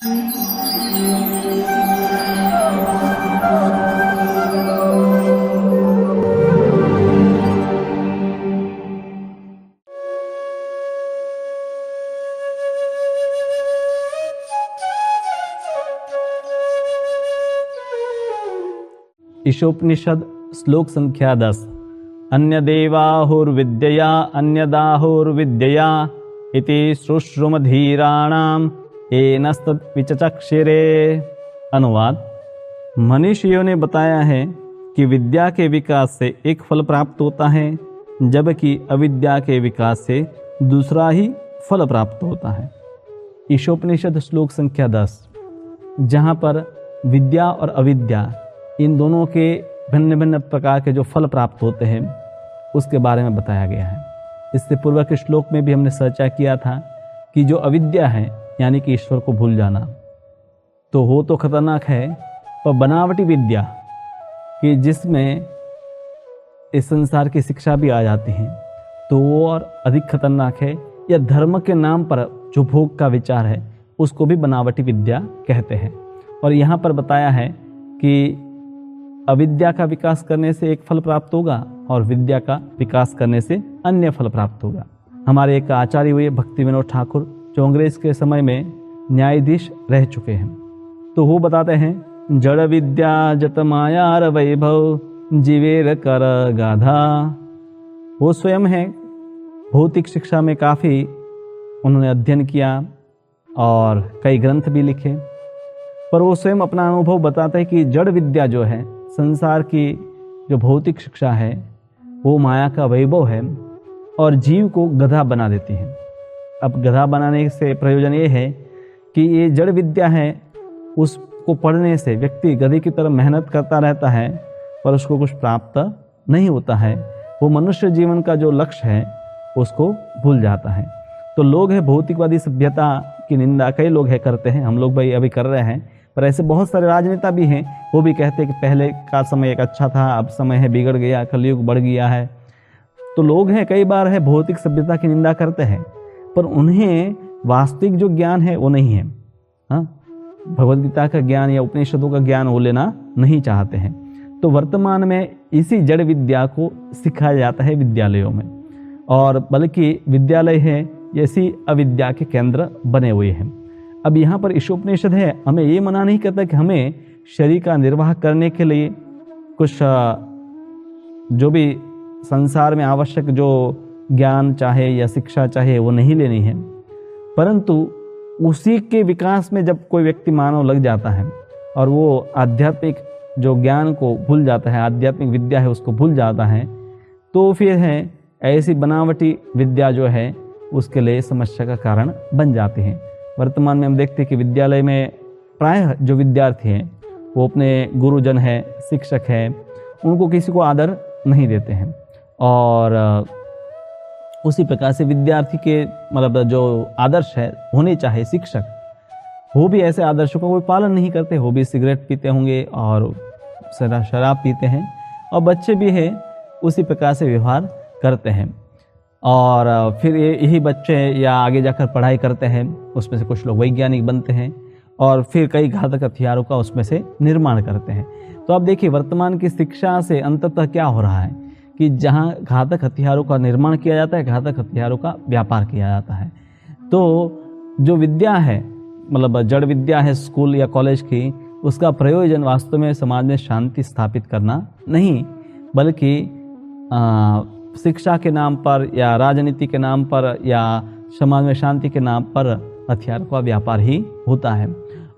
ईशोपनिषद श्लोक संख्या 10। अन्य देवाहुर्विद्यया अन्यदाहुर्विद्यया इति शुश्रुमधीराणाम येनस्तद्विचक्षिरे। अनुवाद: मनीषियों ने बताया है कि विद्या के विकास से एक फल प्राप्त होता है, जबकि अविद्या के विकास से दूसरा ही फल प्राप्त होता है। ईशोपनिषद श्लोक संख्या 10, जहाँ पर विद्या और अविद्या इन दोनों के भिन्न भिन्न प्रकार के जो फल प्राप्त होते हैं उसके बारे में बताया गया है। इससे पूर्व के श्लोक में भी हमने चर्चा किया था कि जो अविद्या है यानी कि ईश्वर को भूल जाना, तो वो तो खतरनाक है, पर बनावटी विद्या कि जिसमें इस संसार की शिक्षा भी आ जाती है तो वो और अधिक खतरनाक है। या धर्म के नाम पर जो भोग का विचार है उसको भी बनावटी विद्या कहते हैं। और यहाँ पर बताया है कि अविद्या का विकास करने से एक फल प्राप्त होगा और विद्या का विकास करने से अन्य फल प्राप्त होगा। हमारे एक आचार्य हुए भक्ति विनोद ठाकुर, जो अंग्रेज के समय में न्यायाधीश रह चुके हैं, तो वो बताते हैं, जड़ विद्या जत मायार वैभव जीवेर कर गाधा। वो स्वयं है भौतिक शिक्षा में काफ़ी उन्होंने अध्ययन किया और कई ग्रंथ भी लिखे, पर वो स्वयं अपना अनुभव बताते हैं कि जड़ विद्या जो है, संसार की जो भौतिक शिक्षा है, वो माया का वैभव है और जीव को गधा बना देती है। अब गधा बनाने से प्रयोजन ये है कि ये जड़ विद्या है, उसको पढ़ने से व्यक्ति गधे की तरह मेहनत करता रहता है पर उसको कुछ प्राप्त नहीं होता है। वो मनुष्य जीवन का जो लक्ष्य है उसको भूल जाता है। तो लोग हैं भौतिकवादी सभ्यता की निंदा, कई लोग है करते हैं, हम लोग भाई अभी कर रहे हैं, पर ऐसे बहुत सारे राजनेता भी हैं, वो भी कहते हैं कि पहले का समय एक अच्छा था, अब समय है बिगड़ गया, कलयुग बढ़ गया है। तो लोग हैं कई बार है भौतिक सभ्यता की निंदा करते हैं, पर उन्हें वास्तविक जो ज्ञान है वो नहीं है। हाँ, भगवद गीता का ज्ञान या उपनिषदों का ज्ञान वो लेना नहीं चाहते हैं। तो वर्तमान में इसी जड़ विद्या को सिखाया जाता है विद्यालयों में, और बल्कि विद्यालय है ऐसी अविद्या के केंद्र बने हुए हैं। अब यहाँ पर ईशोपनिषद है, हमें ये मना नहीं करता कि हमें शरीर का निर्वाह करने के लिए कुछ जो भी संसार में आवश्यक जो ज्ञान चाहे या शिक्षा चाहे वो नहीं लेनी है, परंतु उसी के विकास में जब कोई व्यक्ति मानव लग जाता है और वो आध्यात्मिक जो ज्ञान को भूल जाता है, आध्यात्मिक विद्या है उसको भूल जाता है, तो फिर है ऐसी बनावटी विद्या जो है उसके लिए समस्या का कारण बन जाती है। वर्तमान में हम देखते हैं कि विद्यालय में प्रायः जो विद्यार्थी हैं वो अपने गुरुजन है, शिक्षक है, उनको किसी को आदर नहीं देते हैं। और उसी प्रकार से विद्यार्थी के मतलब जो आदर्श है होने चाहे शिक्षक, वो भी ऐसे आदर्शों का कोई पालन नहीं करते। वो भी सिगरेट पीते होंगे और शराब पीते हैं, और बच्चे भी है उसी प्रकार से व्यवहार करते हैं। और फिर यही बच्चे या आगे जाकर पढ़ाई करते हैं, उसमें से कुछ लोग वैज्ञानिक बनते हैं और फिर कई घातक हथियारों का उसमें से निर्माण करते हैं। तो आप देखिए वर्तमान की शिक्षा से अंततः क्या हो रहा है कि जहाँ घातक हथियारों का निर्माण किया जाता है, घातक हथियारों का व्यापार किया जाता है। तो जो विद्या है, मतलब जड़ विद्या है स्कूल या कॉलेज की, उसका प्रयोजन वास्तव में समाज में शांति स्थापित करना नहीं, बल्कि शिक्षा के नाम पर या राजनीति के नाम पर या समाज में शांति के नाम पर हथियार का व्यापार ही होता है।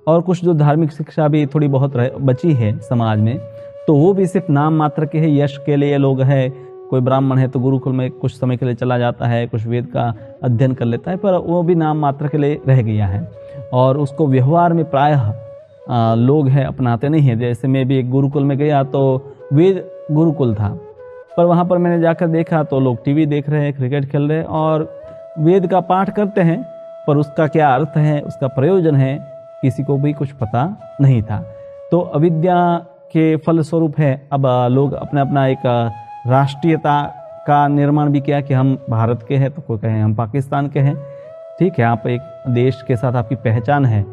और कुछ जो धार्मिक शिक्षा भी थोड़ी बहुत बची है समाज में, तो वो भी सिर्फ नाम मात्र के है, यश के लिए लोग हैं। कोई ब्राह्मण है तो गुरुकुल में कुछ समय के लिए चला जाता है, कुछ वेद का अध्ययन कर लेता है, पर वो भी नाम मात्र के लिए रह गया है और उसको व्यवहार में प्रायः लोग हैं अपनाते नहीं हैं। जैसे मैं भी एक गुरुकुल में गया तो वेद गुरुकुल था, पर वहाँ पर मैंने जाकर देखा तो लोग टीवी देख रहे हैं, क्रिकेट खेल रहे हैं और वेद का पाठ करते हैं, पर उसका क्या अर्थ है, उसका प्रयोजन है, किसी को भी कुछ पता नहीं था। तो अविद्या के फलस्वरूप है अब लोग अपना अपना एक राष्ट्रीयता का निर्माण भी किया कि हम भारत के हैं, तो कोई कहे हम पाकिस्तान के हैं। ठीक है, आप एक देश के साथ आपकी पहचान है,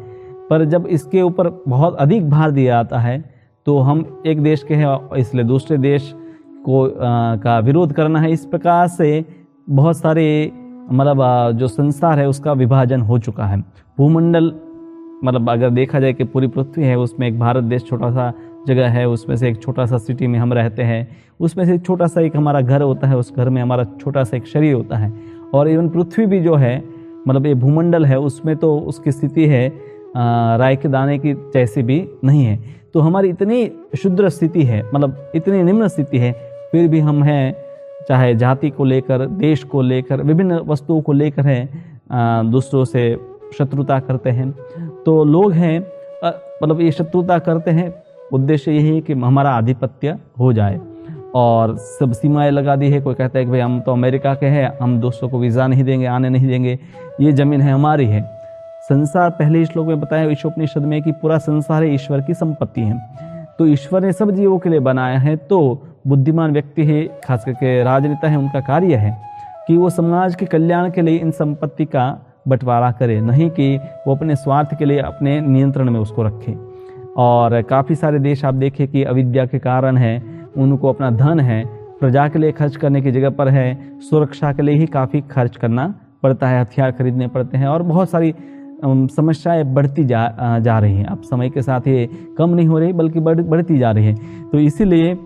पर जब इसके ऊपर बहुत अधिक भार दिया जाता है तो हम एक देश के हैं इसलिए दूसरे देश को का विरोध करना है। इस प्रकार से बहुत सारे मतलब जो संसार है उसका विभाजन हो चुका है। भूमंडल मतलब अगर देखा जाए कि पूरी पृथ्वी है, उसमें एक भारत देश छोटा सा जगह है, उसमें से एक छोटा सा सिटी में हम रहते हैं, उसमें से छोटा सा एक हमारा घर होता है, उस घर में हमारा छोटा सा एक शरीर होता है। और इवन पृथ्वी भी जो है मतलब ये भूमंडल है, उसमें तो उसकी स्थिति है राय के दाने की जैसी भी नहीं है। तो हमारी इतनी क्षुद्र स्थिति है, मतलब इतनी निम्न स्थिति है, फिर भी हम हैं चाहे जाति को लेकर, देश को लेकर, विभिन्न वस्तुओं को लेकर हैं दूसरों से शत्रुता करते हैं। तो लोग हैं मतलब ये शत्रुता करते हैं, उद्देश्य यही है कि हमारा आधिपत्य हो जाए और सब सीमाएं लगा दी है। कोई कहता है कि भाई हम तो अमेरिका के हैं, हम दूसरों को वीज़ा नहीं देंगे, आने नहीं देंगे, ये ज़मीन है हमारी है। संसार पहले श्लोक में बताया ईशोपनिषद में कि पूरा संसार है ईश्वर की संपत्ति है। तो ईश्वर ने सब जीवों के लिए बनाया है। तो बुद्धिमान व्यक्ति है, खास करके राजनेता है, उनका कार्य है कि वो समाज के कल्याण के लिए इन संपत्ति का बंटवारा करे, नहीं कि वो अपने स्वार्थ के लिए अपने नियंत्रण में उसको रखे। और काफ़ी सारे देश आप देखें कि अविद्या के कारण है, उनको अपना धन है प्रजा के लिए खर्च करने की जगह पर है सुरक्षा के लिए ही काफ़ी खर्च करना पड़ता है, हथियार खरीदने पड़ते हैं और बहुत सारी समस्याएं बढ़ती जा रही हैं। अब समय के साथ ये कम नहीं हो रही बल्कि बढ़ती जा रही है। तो इसीलिए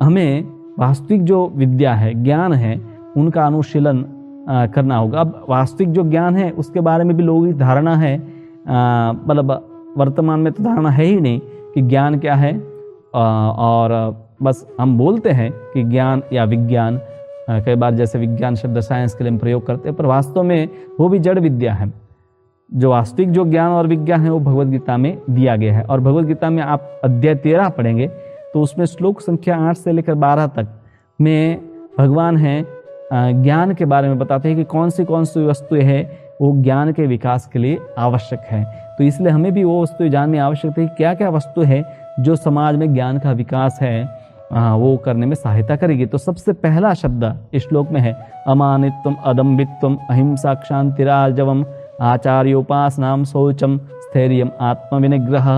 हमें वास्तविक जो विद्या है, ज्ञान है, उनका अनुशीलन करना होगा। अब वास्तविक जो ज्ञान है उसके बारे में भी लोगों की धारणा है, मतलब वर्तमान में तो धारणा है ही नहीं कि ज्ञान क्या है, और बस हम बोलते हैं कि ज्ञान या विज्ञान, कई बार जैसे विज्ञान शब्द साइंस के लिए हम प्रयोग करते हैं, पर वास्तव में वो भी जड़ विद्या है। जो वास्तविक जो ज्ञान और विज्ञान है वो भगवद गीता में दिया गया है। और भगवद गीता में आप अध्याय 13 पढ़ेंगे तो उसमें श्लोक संख्या 8 से लेकर 12 तक में भगवान हैं ज्ञान के बारे में बताते हैं कि कौन सी वस्तुएं हैं वो ज्ञान के विकास के लिए आवश्यक है। तो इसलिए हमें भी वो वस्तुएं जाननी आवश्यक है कि क्या क्या वस्तु है जो समाज में ज्ञान का विकास है वो करने में सहायता करेगी। तो सबसे पहला शब्द इस श्लोक में है अमानित्वम, अदम्भित्वम, अहिंसा, क्षांतिरार्जवम, आचार्योपासनाम, शौचम, स्थैर्यम, आत्मविनिग्रह,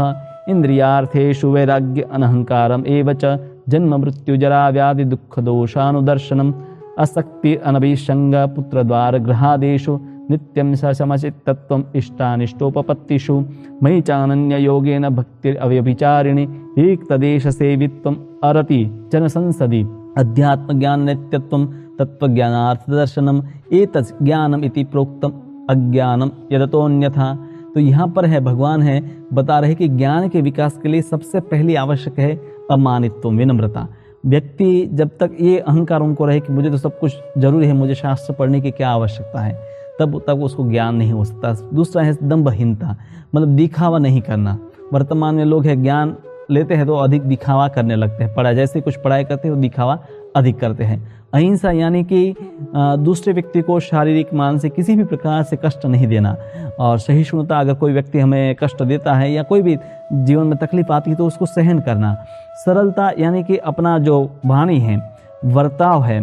इंद्रियार्थेषु वैराग्य, अनहंकारम एवच, जन्म मृत्यु जरा व्याधि दुख दोषानुदर्शनम, असक्ति अनभिसंग, पुत्रद्वार गृहादेषु, नित्यं समचित्तत्वम, इष्टानिष्टोपपत्तिषु, मयि चानन्य योगेन भक्तिर अव्यभिचारिणी, एकतदेश सेवित्वम, अरति जनसंसदि, अध्यात्म ज्ञान नित्यत्वम, तत्वज्ञानार्थ दर्शनम, एतत् ज्ञानम इति प्रोक्तम, अज्ञानम यदतोन्यथा। तो यहाँ पर है भगवान है बता रहे कि ज्ञान के विकास के लिए सबसे पहली आवश्यक है अमानित्व, विनम्रता। व्यक्ति जब तक ये अहंकार उनको रहे कि मुझे तो सब कुछ जरूरी है, मुझे शास्त्र पढ़ने की क्या आवश्यकता है, तब तक उसको ज्ञान नहीं हो सकता। दूसरा है दंभहीनता, मतलब दिखावा नहीं करना। वर्तमान में लोग है ज्ञान लेते हैं तो अधिक दिखावा करने लगते हैं, पढ़ा जैसे कुछ पढ़ाई करते हैं वो दिखावा अधिक करते हैं। अहिंसा यानी कि दूसरे व्यक्ति को शारीरिक, मानसिक किसी भी प्रकार से कष्ट नहीं देना। और सहिष्णुता, अगर कोई व्यक्ति हमें कष्ट देता है या कोई भी जीवन में तकलीफ आती है तो उसको सहन करना। सरलता यानी कि अपना जो वाणी है, वर्ताव है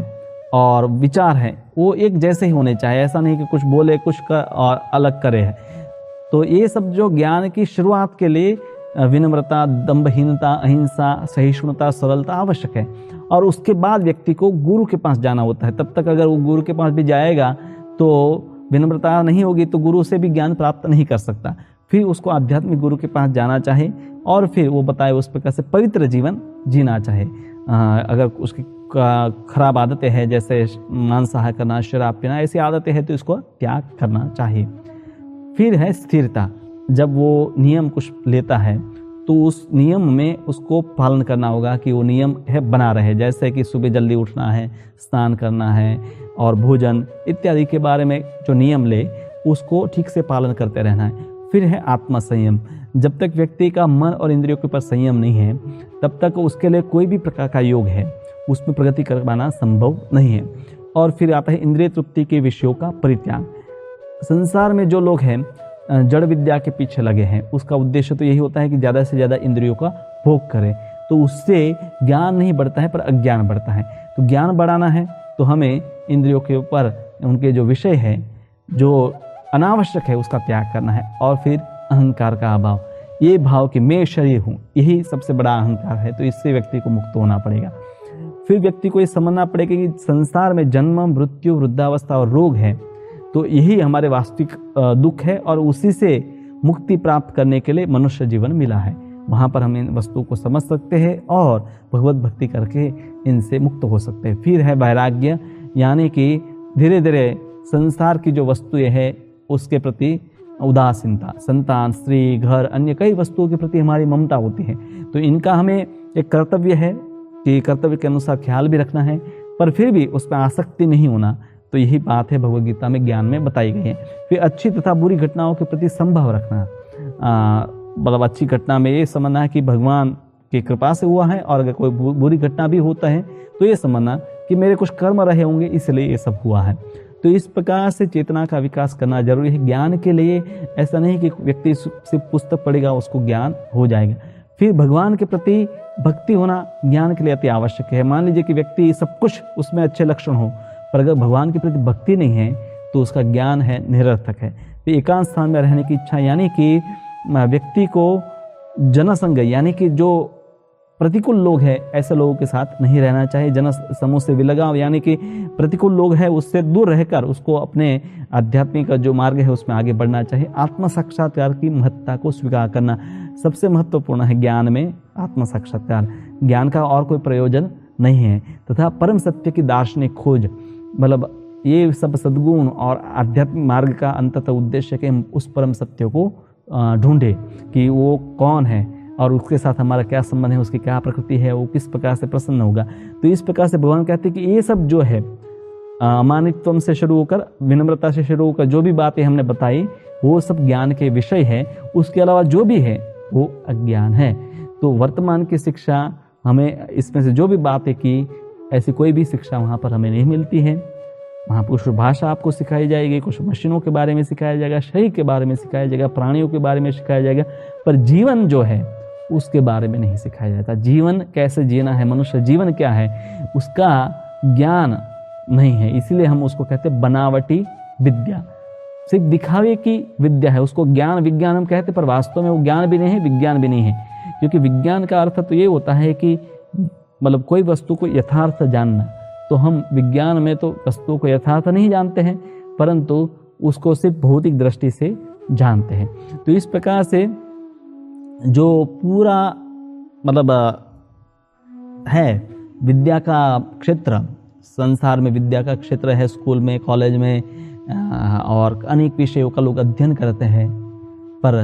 और विचार है वो एक जैसे ही होने चाहिए, ऐसा नहीं कि कुछ बोले कुछ कर और अलग करे है। तो ये सब जो ज्ञान की शुरुआत के लिए विनम्रता, दंभहीनता, अहिंसा, सहिष्णुता, सरलता आवश्यक है। और उसके बाद व्यक्ति को गुरु के पास जाना होता है। तब तक अगर वो गुरु के पास भी जाएगा तो विनम्रता नहीं होगी तो गुरु से भी ज्ञान प्राप्त नहीं कर सकता। फिर उसको आध्यात्मिक गुरु के पास जाना चाहे और फिर वो बताए उस प्रकार से पवित्र जीवन जीना चाहे। अगर उसकी खराब आदतें हैं जैसे मांसाहार करना, शराब पीना, ऐसी आदतें हैं तो इसको त्याग करना चाहिए। फिर है स्थिरता, जब वो नियम कुछ लेता है तो उस नियम में उसको पालन करना होगा कि वो नियम है बना रहे, जैसे कि सुबह जल्दी उठना है, स्नान करना है और भोजन इत्यादि के बारे में जो नियम ले उसको ठीक से पालन करते रहना है। फिर है आत्म संयम, जब तक व्यक्ति का मन और इंद्रियों के ऊपर संयम नहीं है तब तक उसके लिए कोई भी प्रकार का योग है उसमें प्रगति कर पाना संभव नहीं है। और फिर आता है इंद्रिय तृप्ति के विषयों का परित्याग। संसार में जो लोग हैं जड़ विद्या के पीछे लगे हैं उसका उद्देश्य तो यही होता है कि ज़्यादा से ज़्यादा इंद्रियों का भोग करें, तो उससे ज्ञान नहीं बढ़ता है पर अज्ञान बढ़ता है। तो ज्ञान बढ़ाना है तो हमें इंद्रियों के ऊपर उनके जो विषय है, जो अनावश्यक है, उसका त्याग करना है। और फिर अहंकार का अभाव, ये भाव कि मैं शरीर हूँ, यही सबसे बड़ा अहंकार है। तो इससे व्यक्ति को मुक्त होना पड़ेगा। फिर व्यक्ति को ये समझना पड़ेगा कि संसार में जन्म, मृत्यु, वृद्धावस्था और रोग है, तो यही हमारे वास्तविक दुख है और उसी से मुक्ति प्राप्त करने के लिए मनुष्य जीवन मिला है। वहाँ पर हम इन वस्तुओं को समझ सकते हैं और भगवत भक्ति करके इनसे मुक्त हो सकते हैं। फिर है वैराग्य, यानी कि धीरे धीरे संसार की जो वस्तुएं हैं उसके प्रति उदासीनता, संतान, स्त्री, घर, अन्य कई वस्तुओं के प्रति हमारी ममता होती है। तो इनका हमें एक कर्तव्य है कि कर्तव्य के अनुसार ख्याल भी रखना है, पर फिर भी उस पर आसक्ति नहीं होना। तो यही बात है भगवद गीता में ज्ञान में बताई गई है। फिर अच्छी तथा बुरी घटनाओं के प्रति संभव रखना, मतलब अच्छी घटना में ये समझना है कि भगवान की कृपा से हुआ है, और अगर कोई बुरी घटना भी होता है तो ये समझना कि मेरे कुछ कर्म रहे होंगे इसलिए ये सब हुआ है। तो इस प्रकार से चेतना का विकास करना जरूरी है ज्ञान के लिए। ऐसा नहीं कि व्यक्ति सिर्फ पुस्तक पढ़ेगा उसको ज्ञान हो जाएगा। फिर भगवान के प्रति भक्ति होना ज्ञान के लिए अति आवश्यक है। मान लीजिए कि व्यक्ति सब कुछ उसमें अच्छे लक्षण हो, पर अगर भगवान के प्रति भक्ति नहीं है तो उसका ज्ञान है निरर्थक है। फिर एकांत स्थान में रहने की इच्छा, यानी कि व्यक्ति को जनसंग, यानी कि जो प्रतिकूल लोग हैं ऐसे लोगों के साथ नहीं रहना चाहिए। जन समूह से विलगाव, यानी कि प्रतिकूल लोग हैं उससे दूर रहकर उसको अपने आध्यात्मिक जो मार्ग है उसमें आगे बढ़ना चाहिए। आत्म साक्षात्कार की महत्ता को स्वीकार करना सबसे महत्वपूर्ण है ज्ञान में। आत्म साक्षात्कार, ज्ञान का और कोई प्रयोजन नहीं है। तथा परम सत्य की दार्शनिक खोज, मतलब ये सब सद्गुण और आध्यात्मिक मार्ग का अंततः उद्देश्य है कि हम उस परम सत्य को ढूंढे कि वो कौन है और उसके साथ हमारा क्या संबंध है, उसकी क्या प्रकृति है, वो किस प्रकार से प्रसन्न होगा। तो इस प्रकार से भगवान कहते हैं कि ये सब जो है अमानित्वम से शुरू होकर, विनम्रता से शुरू होकर जो भी बातें हमने बताई वो सब ज्ञान के विषय है। उसके अलावा जो भी है वो अज्ञान है। तो वर्तमान की शिक्षा हमें इसमें से जो भी बातें की, ऐसी कोई भी शिक्षा वहाँ पर हमें नहीं मिलती है। वहाँ पर कुछ भाषा आपको सिखाई जाएगी, कुछ मशीनों के बारे में सिखाया जाएगा, शरीर के बारे में सिखाया जाएगा, प्राणियों के बारे में सिखाया जाएगा, पर जीवन जो है उसके बारे में नहीं सिखाया जाता। जीवन कैसे जीना है, मनुष्य जीवन क्या है, उसका ज्ञान नहीं है। इसीलिए हम उसको कहते हैं बनावटी विद्या, सिर्फ दिखावे की विद्या है। उसको ज्ञान विज्ञान हम कहते हैं, पर वास्तव में वो ज्ञान भी नहीं है, विज्ञान भी नहीं है। क्योंकि विज्ञान का अर्थ तो ये होता है कि मतलब कोई वस्तु को यथार्थ जानना। तो हम विज्ञान में तो वस्तु को यथार्थ नहीं जानते हैं, परंतु उसको सिर्फ भौतिक दृष्टि से जानते हैं। तो इस प्रकार से जो पूरा मतलब है विद्या का क्षेत्र, संसार में विद्या का क्षेत्र है, स्कूल में, कॉलेज में और अनेक विषयों का लोग अध्ययन करते हैं, पर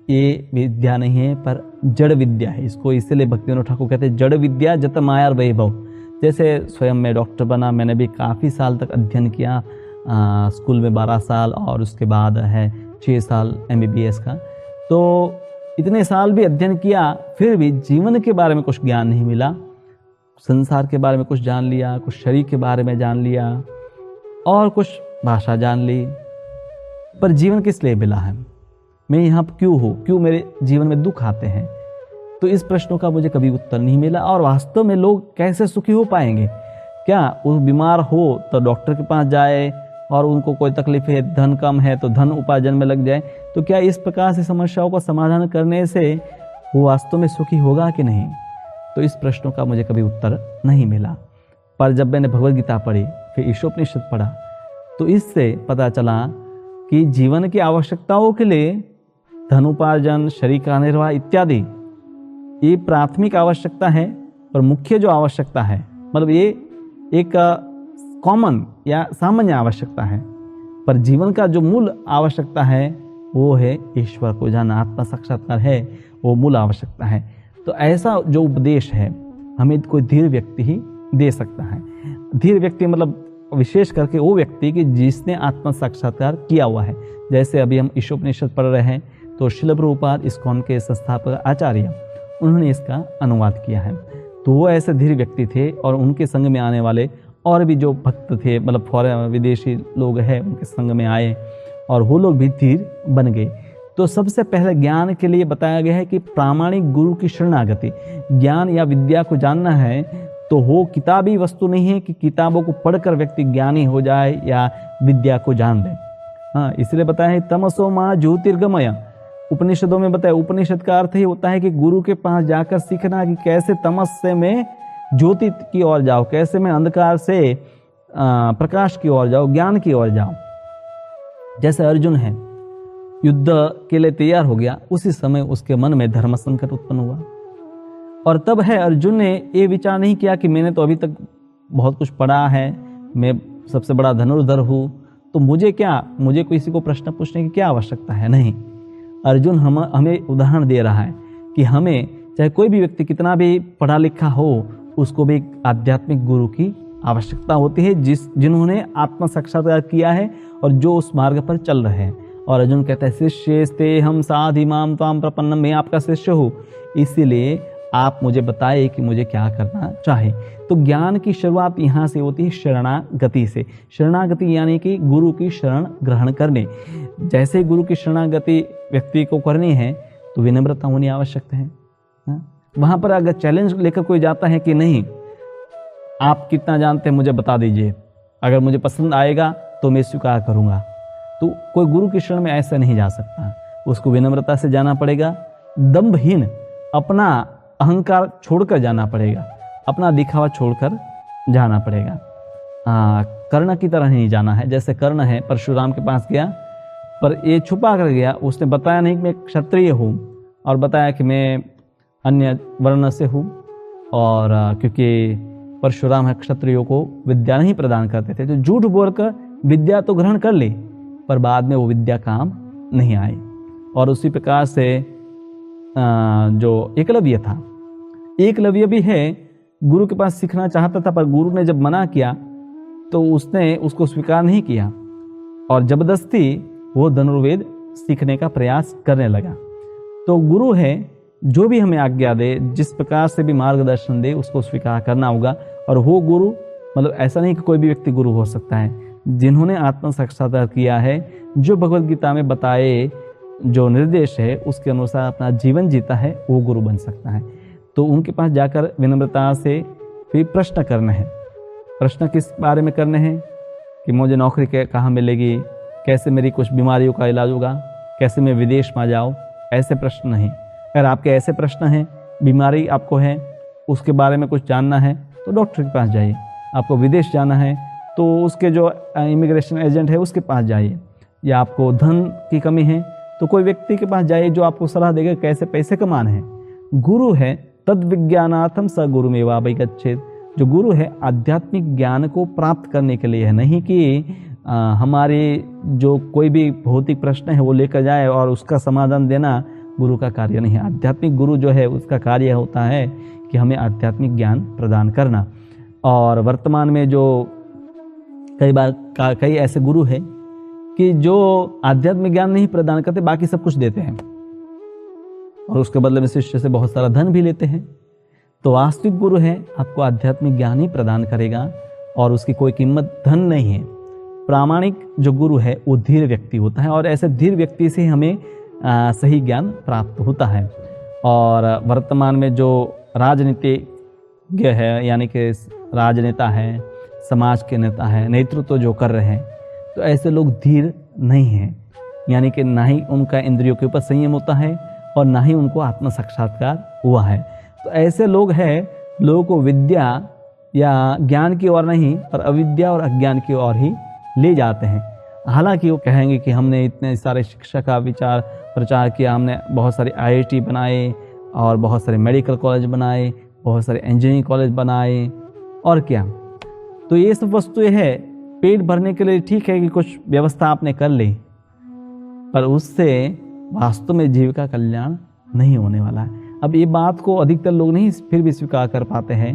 ये विद्या नहीं है, पर जड़ विद्या है। इसको इसलिए भक्तिविनोद ठाकुर कहते हैं जड़ विद्या जत मायार वैभव। जैसे स्वयं मैं डॉक्टर बना, मैंने भी काफ़ी साल तक अध्ययन किया, स्कूल में 12 साल और उसके बाद है 6 साल MBBS का। तो इतने साल भी अध्ययन किया, फिर भी जीवन के बारे में कुछ ज्ञान नहीं मिला। संसार के बारे में कुछ जान लिया, कुछ शरीर के बारे में जान लिया और कुछ भाषा जान ली, पर जीवन किस लिए मिला है, मैं यहाँ क्यों हूँ, क्यों मेरे जीवन में दुख आते हैं। तो इस प्रश्नों का मुझे कभी उत्तर नहीं मिला। और वास्तव में लोग कैसे सुखी हो पाएंगे? क्या वो बीमार हो तो डॉक्टर के पास जाए, और उनको कोई तकलीफ है, धन कम है तो धन उपार्जन में लग जाए, तो क्या इस प्रकार से समस्याओं का समाधान करने से वो वास्तव में सुखी होगा कि नहीं? तो इस प्रश्नों का मुझे कभी उत्तर नहीं मिला। पर जब मैंने भगवद गीता पढ़ी, फिर ईशोपनिषद पढ़ा, तो इससे पता चला कि जीवन की आवश्यकताओं के लिए धन उपार्जन, शरीर का निर्वाह इत्यादि ये प्राथमिक आवश्यकता है, पर मुख्य जो आवश्यकता है, मतलब ये एक कॉमन या सामान्य आवश्यकता है, पर जीवन का जो मूल आवश्यकता है वो है ईश्वर को जानना, आत्मा साक्षात्कार है वो मूल आवश्यकता है। तो ऐसा जो उपदेश है हमें कोई धीर व्यक्ति ही दे सकता है। धीर व्यक्ति मतलब विशेष करके वो व्यक्ति कि जिसने आत्मा साक्षात्कार किया हुआ है। जैसे अभी हम ईशोपनिषद पढ़ रहे हैं, तो श्रील प्रभुपाद इस्कॉन के संस्थापक आचार्य उन्होंने इसका अनुवाद किया है। तो वो ऐसे धीर व्यक्ति थे, और उनके संग में आने वाले और भी जो भक्त थे, मतलब फॉरेन विदेशी लोग हैं, उनके संग में आए और वो लोग भी धीर बन गए। तो सबसे पहले ज्ञान के लिए बताया गया है कि प्रामाणिक गुरु की शरणागति। ज्ञान या विद्या को जानना है तो वो किताबी वस्तु नहीं है कि किताबों को पढ़कर व्यक्ति ज्ञानी हो जाए या विद्या को जान ले। हाँ, इसलिए बताया है तमसो माँ ज्योतिर्गमय, उपनिषदों में बताया, उपनिषद का अर्थ ही होता है कि गुरु के पास जाकर सीखना कि कैसे तमस से मैं ज्योति की ओर जाओ, कैसे मैं अंधकार से प्रकाश की ओर जाओ, ज्ञान की ओर जाओ। जैसे अर्जुन है, युद्ध के लिए तैयार हो गया, उसी समय उसके मन में धर्म संकट उत्पन्न हुआ। और तब है अर्जुन ने ये विचार नहीं किया कि मैंने तो अभी तक बहुत कुछ पढ़ा है, मैं सबसे बड़ा धनुर्धर हूँ, तो मुझे किसी को प्रश्न पूछने की क्या आवश्यकता है। नहीं, अर्जुन हमें उदाहरण दे रहा है कि हमें चाहे कोई भी व्यक्ति कितना भी पढ़ा लिखा हो, उसको भी एक आध्यात्मिक गुरु की आवश्यकता होती है, जिन्होंने आत्म साक्षात्कार किया है और जो उस मार्ग पर चल रहे हैं। और अर्जुन कहता है, शिष्यस्ते हम साधिमाम त्वाम प्रपन्नम, मैं आपका शिष्य हूँ, इसीलिए आप मुझे बताइए कि मुझे क्या करना चाहिए। तो ज्ञान की शुरुआत यहाँ से होती है शरणागति से। शरणागति यानी कि गुरु की शरण ग्रहण करने। जैसे गुरु की शरणागति व्यक्ति को करनी है तो विनम्रता होनी आवश्यक है। वहाँ पर अगर चैलेंज लेकर कोई जाता है कि नहीं, आप कितना जानते हैं मुझे बता दीजिए, अगर मुझे पसंद आएगा तो मैं स्वीकार करूँगा, तो कोई गुरु की शरण में ऐसा नहीं जा सकता। उसको विनम्रता से जाना पड़ेगा, दंभहीन अपना अहंकार छोड़कर जाना पड़ेगा, अपना दिखावा छोड़कर जाना पड़ेगा। कर्ण की तरह नहीं जाना है। जैसे कर्ण है, परशुराम के पास गया पर ये छुपा कर गया, उसने बताया नहीं कि मैं क्षत्रिय हूँ, और बताया कि मैं अन्य वर्ण से हूँ। और क्योंकि परशुराम है क्षत्रियों को विद्या नहीं प्रदान करते थे, तो झूठ बोलकर विद्या तो ग्रहण कर ली, पर बाद में वो विद्या काम नहीं आई। और उसी प्रकार से जो एकलव्य था, एकलव्य भी है, गुरु के पास सीखना चाहता था, पर गुरु ने जब मना किया तो उसने उसको स्वीकार नहीं किया और जबरदस्ती वो धनुर्वेद सीखने का प्रयास करने लगा। तो गुरु है, जो भी हमें आज्ञा दे, जिस प्रकार से भी मार्गदर्शन दे, उसको स्वीकार करना होगा। और वो गुरु मतलब ऐसा नहीं कि कोई भी व्यक्ति गुरु हो सकता है, जिन्होंने आत्म साक्षात्कार किया है, जो भगवद गीता में बताए जो निर्देश है उसके अनुसार अपना जीवन जीता है, वो गुरु बन सकता है। तो उनके पास जाकर विनम्रता से फिर प्रश्न करना है। प्रश्न किस बारे में करने हैं कि मुझे नौकरी कहाँ मिलेगी, कैसे मेरी कुछ बीमारियों का इलाज होगा, कैसे मैं विदेश में जाऊँ, ऐसे प्रश्न नहीं। अगर आपके ऐसे प्रश्न हैं, बीमारी आपको है, उसके बारे में कुछ जानना है तो डॉक्टर के पास जाइए। आपको विदेश जाना है तो उसके जो इमिग्रेशन एजेंट है उसके पास जाइए। या आपको धन की कमी है तो कोई व्यक्ति के पास जाइए जो आपको सलाह देगा कैसे पैसे कमाने हैं। गुरु है तद विज्ञानार्थम स गुरुमेवापि गच्छेत्। जो गुरु है आध्यात्मिक ज्ञान को प्राप्त करने के लिए है, नहीं कि हमारे जो कोई भी भौतिक प्रश्न है वो लेकर जाए और उसका समाधान देना गुरु का कार्य नहीं है। आध्यात्मिक गुरु जो है उसका कार्य होता है कि हमें आध्यात्मिक ज्ञान प्रदान करना। और वर्तमान में जो कई ऐसे गुरु हैं कि जो आध्यात्मिक ज्ञान नहीं प्रदान करते, बाकी सब कुछ देते हैं और उसके बदले में शिष्य से बहुत सारा धन भी लेते हैं। तो वास्तविक गुरु है आपको आध्यात्मिक ज्ञान ही प्रदान करेगा और उसकी कोई कीमत धन नहीं है। प्रामाणिक जो गुरु है वो धीर व्यक्ति होता है और ऐसे धीर व्यक्ति से हमें सही ज्ञान प्राप्त होता है। और वर्तमान में जो राजनीतिज्ञ है, यानी कि राजनेता है, समाज के नेता है, नेतृत्व जो कर रहे हैं, तो ऐसे लोग धीर नहीं हैं। यानी कि ना ही उनका इंद्रियों के ऊपर संयम होता है और ना ही उनको आत्म साक्षात्कार हुआ है। तो ऐसे लोग हैं, लोगों को विद्या या ज्ञान की ओर नहीं पर अविद्या और अज्ञान की ओर ही ले जाते हैं। हालांकि वो कहेंगे कि हमने इतने सारे शिक्षा का प्रचार किया, हमने बहुत सारे IIT बनाए और बहुत सारे मेडिकल कॉलेज बनाए, बहुत सारे इंजीनियरिंग कॉलेज बनाए, और क्या। तो ये सब वस्तुएं है पेट भरने के लिए, ठीक है कि कुछ व्यवस्था आपने कर ली, पर उससे वास्तव में जीव का कल्याण नहीं होने वाला है। अब ये बात को अधिकतर लोग नहीं फिर भी स्वीकार कर पाते हैं,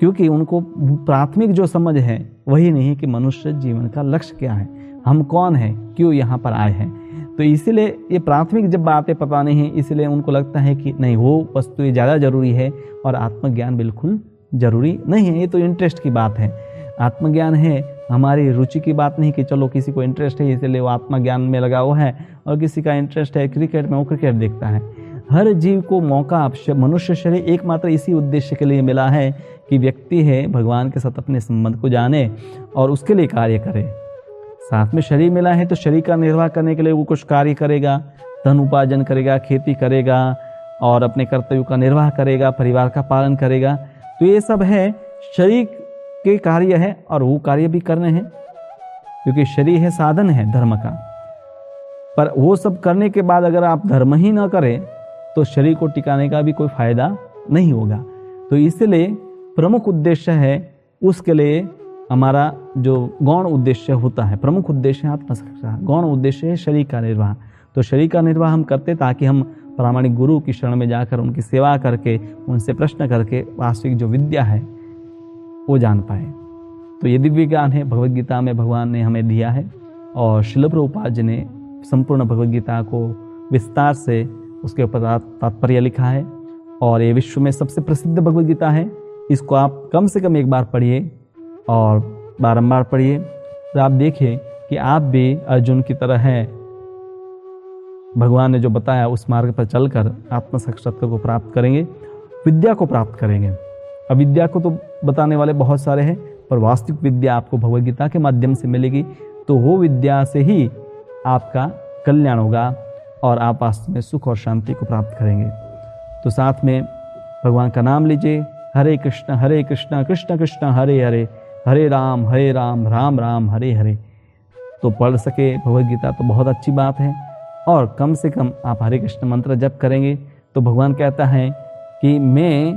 क्योंकि उनको प्राथमिक जो समझ है वही नहीं कि मनुष्य जीवन का लक्ष्य क्या है, हम कौन हैं, क्यों यहाँ पर आए हैं। तो इसीलिए ये प्राथमिक जब बातें पता नहीं है, इसलिए उनको लगता है कि नहीं वो वस्तु ज़्यादा जरूरी है और आत्मज्ञान बिल्कुल जरूरी नहीं है। ये तो इंटरेस्ट की बात है। आत्मज्ञान है हमारी रुचि की बात नहीं कि चलो किसी को इंटरेस्ट है इसलिए वो आत्मज्ञान में लगा हुआ है, और किसी का इंटरेस्ट है क्रिकेट में, वो क्रिकेट देखता है। हर जीव को मौका, मनुष्य शरीर एकमात्र इसी उद्देश्य के लिए मिला है कि व्यक्ति है भगवान के साथ अपने संबंध को जाने और उसके लिए कार्य करे। साथ में शरीर मिला है तो शरीर का निर्वाह करने के लिए वो कुछ कार्य करेगा, धन उपार्जन करेगा, खेती करेगा और अपने कर्तव्यों का निर्वाह करेगा, परिवार का पालन करेगा। तो ये सब है शरीर के कार्य है और वो कार्य भी करने हैं, क्योंकि शरीर है साधन है धर्म का। पर वो सब करने के बाद अगर आप धर्म ही ना करें तो शरीर को टिकाने का भी कोई फायदा नहीं होगा। तो इसलिए प्रमुख उद्देश्य है, उसके लिए हमारा जो गौण उद्देश्य होता है, प्रमुख उद्देश्य है आत्मरक्षा, गौण उद्देश्य है शरीर का निर्वाह। तो शरीर का निर्वाह हम करते ताकि हम प्रामाणिक गुरु की शरण में जाकर उनकी सेवा करके, उनसे प्रश्न करके वास्तविक जो विद्या है वो जान पाए। तो ये दिव्य ज्ञान है, भगवद गीता में भगवान ने हमें दिया है और श्रील प्रभुपाद जी ने संपूर्ण भगवद गीता को विस्तार से उसके ऊपर तात्पर्य लिखा है। और ये विश्व में सबसे प्रसिद्ध भगवद गीता है। इसको आप कम से कम एक बार पढ़िए और बारंबार पढ़िए, तो आप देखिए कि आप भी अर्जुन की तरह हैं। भगवान ने जो बताया उस मार्ग पर चलकर आत्म साक्षात्कार को प्राप्त करेंगे, विद्या को प्राप्त करेंगे। अविद्या को तो बताने वाले बहुत सारे हैं, पर वास्तविक विद्या आपको भगवद गीता के माध्यम से मिलेगी। तो वो विद्या से ही आपका कल्याण होगा और आप वास्तव में सुख और शांति को प्राप्त करेंगे। तो साथ में भगवान का नाम लीजिए, हरे कृष्ण कृष्ण कृष्ण हरे हरे, हरे राम राम राम हरे हरे। तो पढ़ सके भगवद गीता तो बहुत अच्छी बात है। और कम से कम आप हरे कृष्ण मंत्र जप करेंगे तो भगवान कहता है कि मैं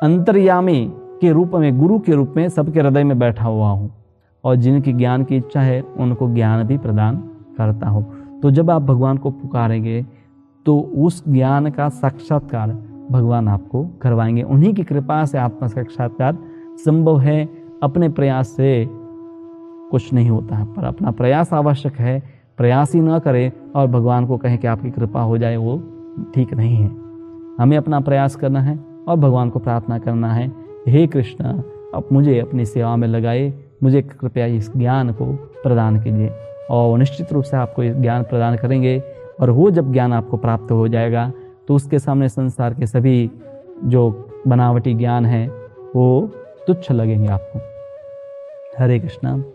अंतर्यामी के रूप में, गुरु के रूप में सबके हृदय में बैठा हुआ हूँ और जिनकी ज्ञान की इच्छा है उनको ज्ञान भी प्रदान करता हूँ। तो जब आप भगवान को पुकारेंगे तो उस ज्ञान का साक्षात्कार भगवान आपको करवाएंगे। उन्हीं की कृपा से आत्म साक्षात्कार संभव है। अपने प्रयास से कुछ नहीं होता है, पर अपना प्रयास आवश्यक है। प्रयास ही ना करें और भगवान को कहें कि आपकी कृपा हो जाए, वो ठीक नहीं है। हमें अपना प्रयास करना है और भगवान को प्रार्थना करना है, हे कृष्ण अब मुझे अपनी सेवा में लगाए, मुझे कृपया इस ज्ञान को प्रदान कीजिए। और निश्चित रूप से आपको इस ज्ञान प्रदान करेंगे। और वो जब ज्ञान आपको प्राप्त हो जाएगा तो उसके सामने संसार के सभी जो बनावटी ज्ञान है वो तुच्छ लगेंगे आपको। हरे कृष्णा।